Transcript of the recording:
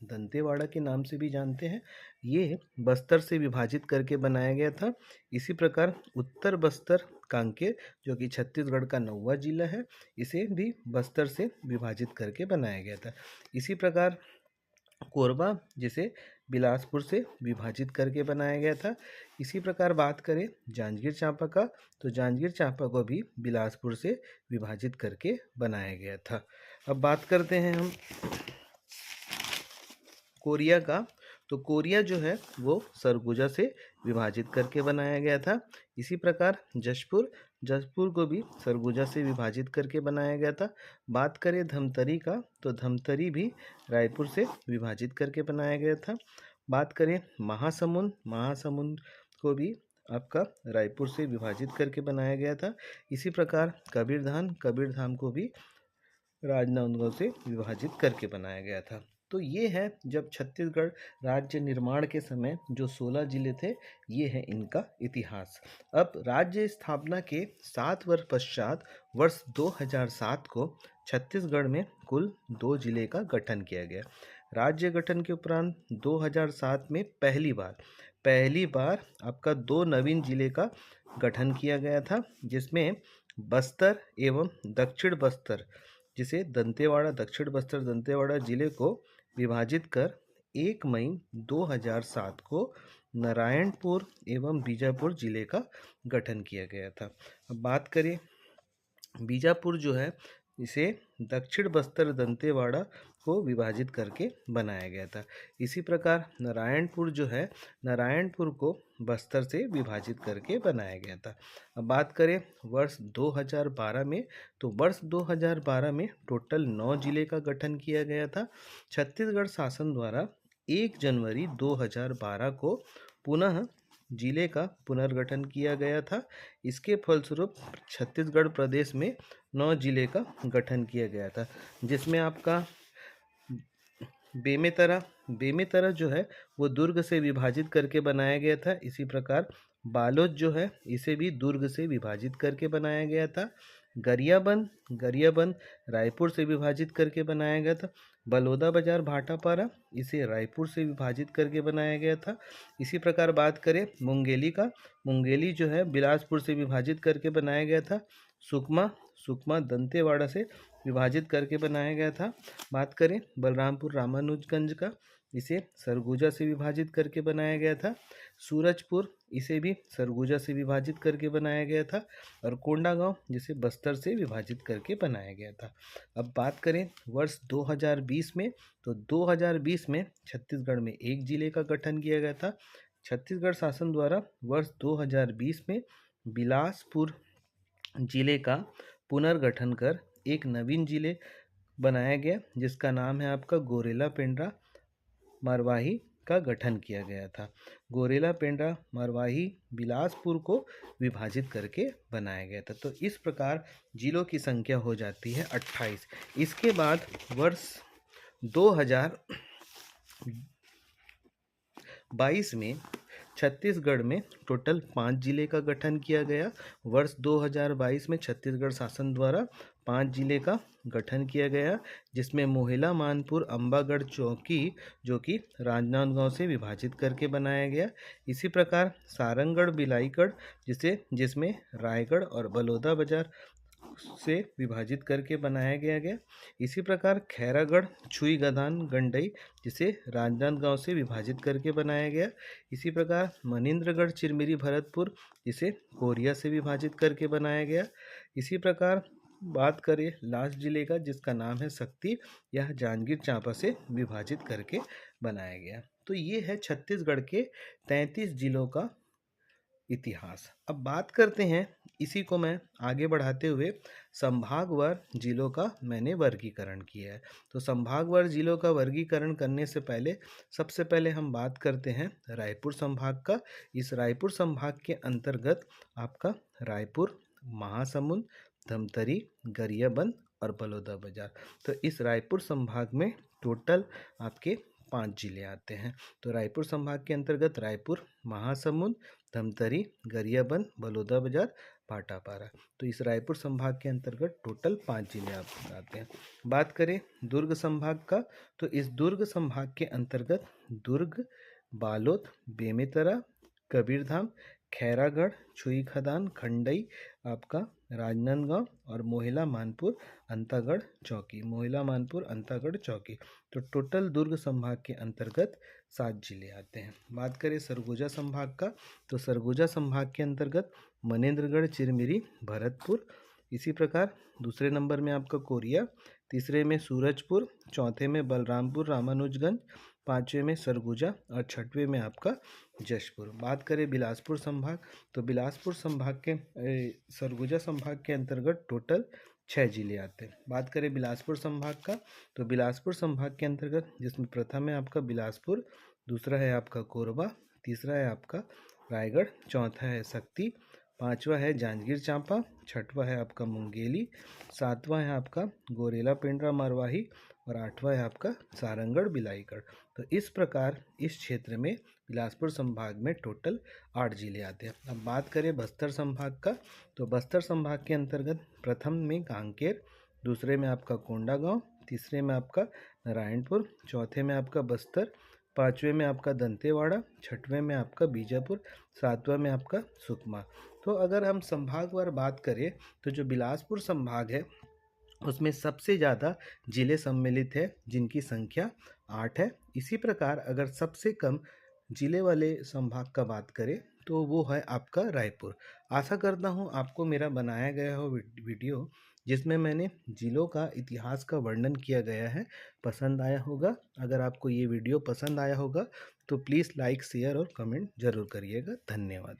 दंतेवाड़ा के नाम से भी जानते हैं। ये बस्तर से विभाजित करके बनाया गया था। इसी प्रकार उत्तर बस्तर कांकेर, जो कि छत्तीसगढ़ का 9वां जिला है, इसे भी बस्तर से विभाजित करके बनाया गया था। इसी प्रकार कोरबा, जिसे बिलासपुर से विभाजित करके बनाया गया था। इसी प्रकार बात करें जांजगीर चांपा का, तो जांजगीर चांपा को भी बिलासपुर से विभाजित करके बनाया गया था। अब बात करते हैं हम कोरिया का, तो कोरिया जो है वो सरगुजा से विभाजित करके बनाया गया था। इसी प्रकार जशपुर, जशपुर को भी सरगुजा से विभाजित करके बनाया गया था। बात करें धमतरी का, तो धमतरी भी रायपुर से विभाजित करके बनाया गया था। बात करें महासमुंद, महासमुंद को भी आपका रायपुर से विभाजित करके बनाया गया था। इसी प्रकार कबीरधाम, कबीरधाम को भी राजनांदगांव से विभाजित करके बनाया गया था। तो ये है जब छत्तीसगढ़ राज्य निर्माण के समय जो 16 जिले थे, ये है इनका इतिहास। अब राज्य स्थापना के 7 वर्ष पश्चात वर्ष 2007 को छत्तीसगढ़ में कुल 2 जिले का गठन किया गया। राज्य गठन के उपरांत 2007 में पहली बार आपका 2 नवीन जिले का गठन किया गया था, जिसमें बस्तर एवं दक्षिण बस्तर, जिसे दंतेवाड़ा, दक्षिण बस्तर दंतेवाड़ा जिले को विभाजित कर 1 मई 2007 को नारायणपुर एवं बीजापुर जिले का गठन किया गया था। अब बात करें बीजापुर जो है, इसे दक्षिण बस्तर दंतेवाड़ा को विभाजित करके बनाया गया था। इसी प्रकार नारायणपुर जो है, नारायणपुर को बस्तर से विभाजित करके बनाया गया था। अब बात करें वर्ष 2012 में, तो वर्ष 2012 में टोटल 9 जिले का गठन किया गया था। छत्तीसगढ़ शासन द्वारा 1 जनवरी 2012 को पुनः जिले का पुनर्गठन किया गया था। इसके फलस्वरूप छत्तीसगढ़ प्रदेश में 9 जिले का गठन किया गया था, जिसमें आपका बेमेतरा जो है वो दुर्ग से विभाजित करके बनाया गया था। इसी प्रकार बालोद जो है, इसे भी दुर्ग से विभाजित करके बनाया गया था। गरियाबंद रायपुर से विभाजित करके बनाया गया था। बलौदाबाजार भाटापारा, इसे रायपुर से विभाजित करके बनाया गया था। इसी प्रकार बात करें मुंगेली का, मुंगेली जो है बिलासपुर से विभाजित करके बनाया गया था। सुकमा दंतेवाड़ा से विभाजित करके बनाया गया था। बात करें बलरामपुर रामानुजगंज का, इसे सरगुजा से विभाजित करके बनाया गया था। सूरजपुर, इसे भी सरगुजा से विभाजित करके बनाया गया था। और कोंडागांव, जिसे बस्तर से विभाजित करके बनाया गया था। अब बात करें वर्ष 2020 में, तो 2020 में छत्तीसगढ़ में 1 जिले का गठन किया गया था। छत्तीसगढ़ शासन द्वारा वर्ष 2020 में बिलासपुर जिले का पुनर्गठन कर एक नवीन जिले बनाया गया, जिसका नाम है आपका गोरेला पेंड्रा मरवाही का गठन किया गया था। गोरेला पेंड्रा मरवाही बिलासपुर को विभाजित करके बनाया गया था। तो इस प्रकार जिलों की संख्या हो जाती है 28। इसके बाद वर्ष 2022 में छत्तीसगढ़ में टोटल 5 जिले का गठन किया गया। वर्ष 2022 में छत्तीसगढ़ शासन द्वारा 5 जिले का गठन किया गया, जिसमें मोहेला, मानपुर, अंबागढ़, चौकी, जो कि राजनांदगांव से विभाजित करके बनाया गया। इसी प्रकार सारंगढ़, बिलाईगढ़, जिसमें रायगढ़ और बलौदाबाजार से विभाजित करके बनाया गया। इसी प्रकार खैरागढ़, छुईगधान, गंडई, जिसे राजनांदगांव से विभाजित करके बनाया गया। इसी प्रकार मनिंद्रगढ़, चिरमिरी, भरतपुर, जिसे कोरिया से विभाजित करके बनाया गया। इसी प्रकार बात करें लास्ट जिले का, जिसका नाम है शक्ति, यह जांजगीर चांपा से विभाजित करके बनाया गया। तो ये है छत्तीसगढ़ के 33 जिलों का इतिहास। अब बात करते हैं, इसी को मैं आगे बढ़ाते हुए संभागवार जिलों का मैंने वर्गीकरण किया है। तो संभागवार जिलों का वर्गीकरण करने से पहले सबसे पहले हम बात करते हैं रायपुर संभाग का। इस रायपुर संभाग के अंतर्गत आपका रायपुर, महासमुंद, धमतरी, गरियाबंद और बलौदाबाजार। तो इस रायपुर संभाग में टोटल आपके 5 जिले आते हैं। तो रायपुर संभाग के अंतर्गत रायपुर, महासमुंद, धमतरी, गरियाबंद, बलौदाबाजार भाटापारा। तो इस रायपुर संभाग के अंतर्गत टोटल 5 जिले आपको आते हैं। बात करें दुर्ग संभाग का, तो इस दुर्ग संभाग के अंतर्गत दुर्ग, बालोद, बेमेतरा, कबीरधाम, खैरागढ़, छुई खदान, खंडई, आपका राजनांदगांव और मोहिला मानपुर अंतागढ़ चौकी, मोहिला मानपुर अंतागढ़ चौकी। तो टोटल दुर्ग संभाग के अंतर्गत 7 जिले आते हैं। बात करें सरगुजा संभाग का, तो सरगुजा संभाग के अंतर्गत मनेंद्रगढ़, चिरमिरी, भरतपुर। इसी प्रकार दूसरे नंबर में आपका कोरिया, तीसरे में सूरजपुर, चौथे में बलरामपुर रामानुजगंज, पाँचवें में सरगुजा और छठवें में आपका जशपुर। बात करें बिलासपुर संभाग, तो बिलासपुर संभाग के सरगुजा संभाग के अंतर्गत टोटल 6 जिले आते हैं। बात करें बिलासपुर संभाग का, तो बिलासपुर संभाग के अंतर्गत जिसमें प्रथम है आपका बिलासपुर, दूसरा है आपका कोरबा, तीसरा है आपका रायगढ़, चौथा है शक्ति, पांचवा है जांजगीर चांपा, छठवा है आपका मुंगेली, सातवां है आपका गोरेला पेंड्रा मरवाही और आठवां है आपका सारंगढ़ बिलाईगढ़। तो इस प्रकार इस क्षेत्र में बिलासपुर संभाग में टोटल 8 जिले आते हैं। अब बात करें बस्तर संभाग का, तो बस्तर संभाग के अंतर्गत प्रथम में कांकेर, दूसरे में आपका कोंडागांव, तीसरे में आपका नारायणपुर, चौथे में आपका बस्तर, पाँचवें में आपका दंतेवाड़ा, छठवें में आपका बीजापुर, सातवें में आपका सुकमा। तो अगर हम संभागवार बात करें तो जो बिलासपुर संभाग है उसमें सबसे ज़्यादा जिले सम्मिलित है जिनकी संख्या 8 है। इसी प्रकार अगर सबसे कम जिले वाले संभाग का बात करें तो वो है आपका रायपुर। आशा करता हूँ आपको मेरा बनाया गया हो वीडियो जिसमें मैंने जिलों का इतिहास का वर्णन किया गया है पसंद आया होगा। अगर आपको ये वीडियो पसंद आया होगा तो प्लीज़ लाइक, शेयर और कमेंट ज़रूर करिएगा। धन्यवाद।